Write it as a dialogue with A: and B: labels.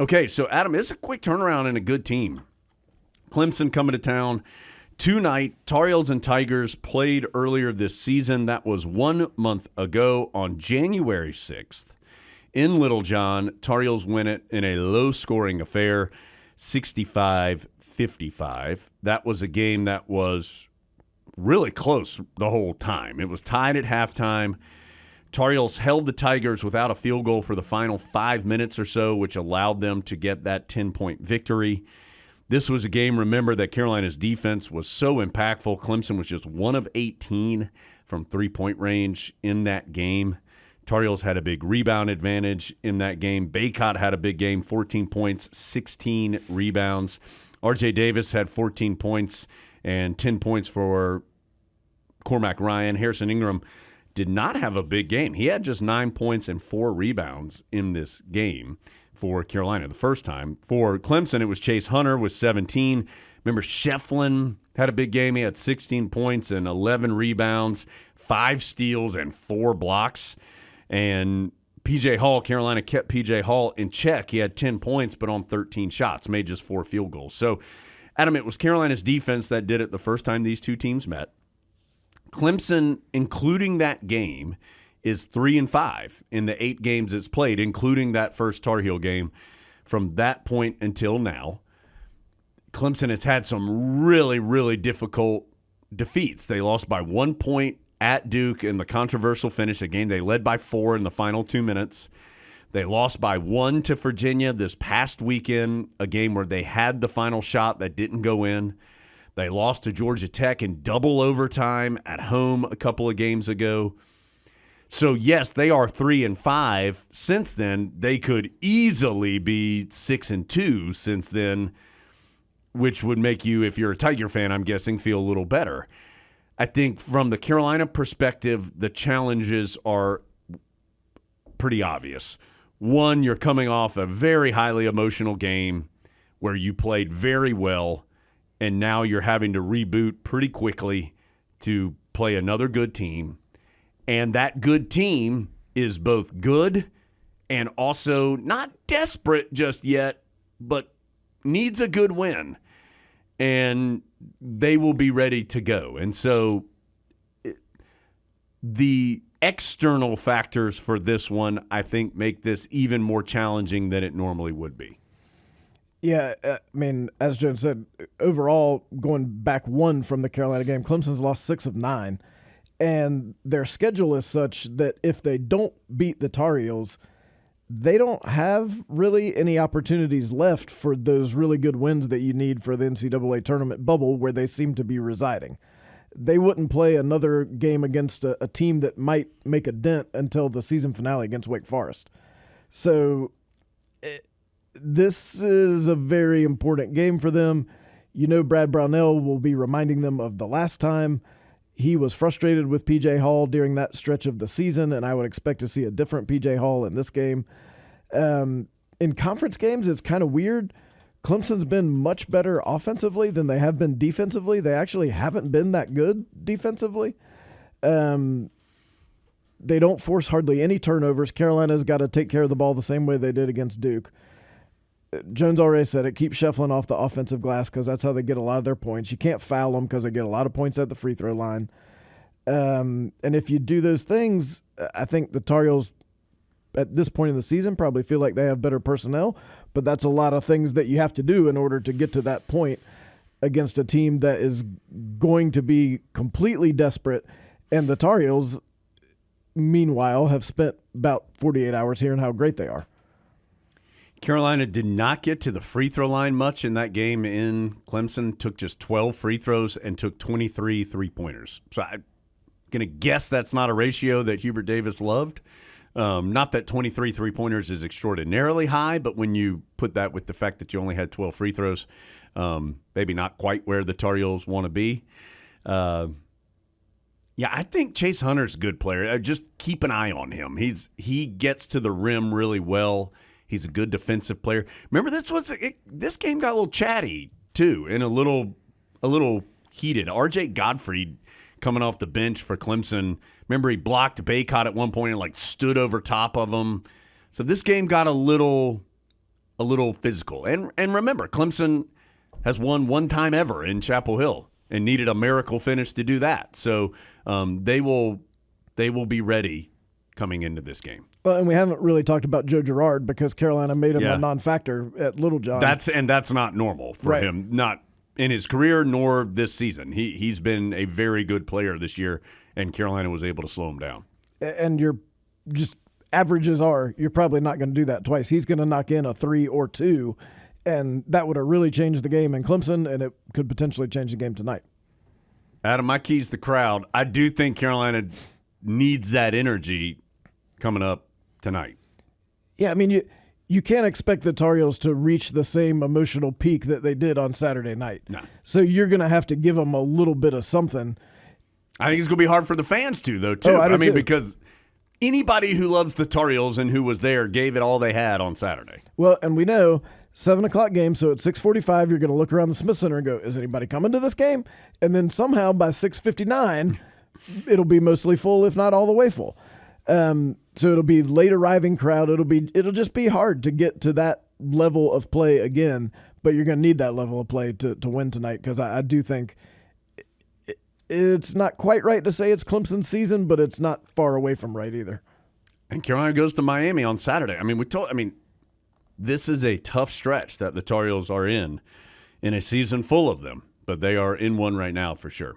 A: Okay, so Adam, it's a quick turnaround and a good team. Clemson coming to town tonight. Tar Heels and Tigers played earlier this season. That was 1 month ago on January 6th. In Littlejohn, Tar Heels win it in a low-scoring affair, 65-55. That was a game that was really close the whole time. It was tied at halftime. Tar Heels held the Tigers without a field goal for the final 5 minutes or so, which allowed them to get that 10-point victory. This was a game, remember, that Carolina's defense was so impactful. Clemson was just 1 of 18 from three-point range in that game. Tar Heels had a big rebound advantage in that game. Baycott had a big game, 14 points, 16 rebounds. R.J. Davis had 14 points and 10 points for Cormac Ryan. Harrison Ingram did not have a big game. He had just 9 points and 4 rebounds in this game for Carolina the first time. For Clemson, it was Chase Hunter with 17. Remember, Shefflin had a big game. He had 16 points and 11 rebounds, 5 steals, and 4 blocks. And P.J. Hall, Carolina kept P.J. Hall in check. He had 10 points, but on 13 shots, made just 4 field goals. So, Adam, it was Carolina's defense that did it the first time these two teams met. Clemson, including that game, is 3-5 in the 8 games it's played, including that first Tar Heel game. From that point until now, Clemson has had some really, really difficult defeats. They lost by 1 point at Duke in the controversial finish, a game they led by 4 in the final 2 minutes. They lost by 1 to Virginia this past weekend, a game where they had the final shot that didn't go in. They lost to Georgia Tech in double overtime at home a couple of games ago. So, yes, they are 3-5. Since then, they could easily be 6-2 since then, which would make you, if you're a Tiger fan, I'm guessing, feel a little better. I think from the Carolina perspective, the challenges are pretty obvious. One, you're coming off a very highly emotional game where you played very well, and now you're having to reboot pretty quickly to play another good team. And that good team is both good and also not desperate just yet, but needs a good win. And they will be ready to go. And so the external factors for this one, I think, make this even more challenging than it normally would be.
B: Yeah, I mean, as Joe said, overall, going back 1 from the Carolina game, Clemson's lost 6 of 9. And their schedule is such that if they don't beat the Tar Heels, they don't have really any opportunities left for those really good wins that you need for the NCAA tournament bubble where they seem to be residing. They wouldn't play another game against a team that might make a dent until the season finale against Wake Forest. So this is a very important game for them. You know, Brad Brownell will be reminding them of the last time. He was frustrated with P.J. Hall during that stretch of the season, and I would expect to see a different P.J. Hall in this game. In conference games, it's kind of weird. Clemson's been much better offensively than they have been defensively. They actually haven't been that good defensively. They don't force hardly any turnovers. Carolina's got to take care of the ball the same way they did against Duke. Jones already said it. Keep Shefflin off the offensive glass because that's how they get a lot of their points. You can't foul them because they get a lot of points at the free throw line. And if you do those things, I think the Tar Heels at this point in the season probably feel like they have better personnel, but that's a lot of things that you have to do in order to get to that point against a team that is going to be completely desperate. And the Tar Heels, meanwhile, have spent about 48 hours hearing how great they are.
A: Carolina did not get to the free throw line much in that game in Clemson, took just 12 free throws and took 23 three-pointers. So I'm going to guess that's not a ratio that Hubert Davis loved. Not that 23 three-pointers is extraordinarily high, but when you put that with the fact that you only had 12 free throws, maybe not quite where the Tar Heels want to be. Yeah, I think Chase Hunter's a good player. Just keep an eye on him. He gets to the rim really well. He's a good defensive player. Remember, this game got a little chatty too, and a little heated. R.J. Godfrey coming off the bench for Clemson. Remember, he blocked Baycott at one point and stood over top of him. So this game got a little a little physical. And remember, Clemson has won one time ever in Chapel Hill and needed a miracle finish to do that. So they will be ready coming into this game.
B: Well, and we haven't really talked about Joe Girard because Carolina made him a non-factor at Littlejohn.
A: That's not normal for him, not in his career nor this season. He's been a very good player this year, and Carolina was able to slow him down.
B: And you're just averages are you're probably not going to do that twice. He's going to knock in a 3 or 2, and that would have really changed the game in Clemson, and it could potentially change the game tonight.
A: Adam, my key's the crowd. I do think Carolina needs that energy coming up tonight.
B: Yeah, I mean, you can't expect the Tar Heels to reach the same emotional peak that they did on Saturday night.
A: No.
B: So you're going to have to give them a little bit of something.
A: I think it's going to be hard for the fans too, though, too.
B: I mean,
A: because anybody who loves the Tar Heels and who was there gave it all they had on Saturday.
B: Well, and we know 7 o'clock game, so at 6:45 you're going to look around the Smith Center and go, is anybody coming to this game? And then somehow by 6:59 it'll be mostly full, if not all the way full. So it'll be late arriving crowd. It'll just be hard to get to that level of play again, but you're going to need that level of play to win tonight, because I do think it's not quite right to say it's Clemson's season, but it's not far away from right either.
A: And Carolina goes to Miami on Saturday. This is a tough stretch that the Tar Heels are in a season full of them, but they are in one right now for sure.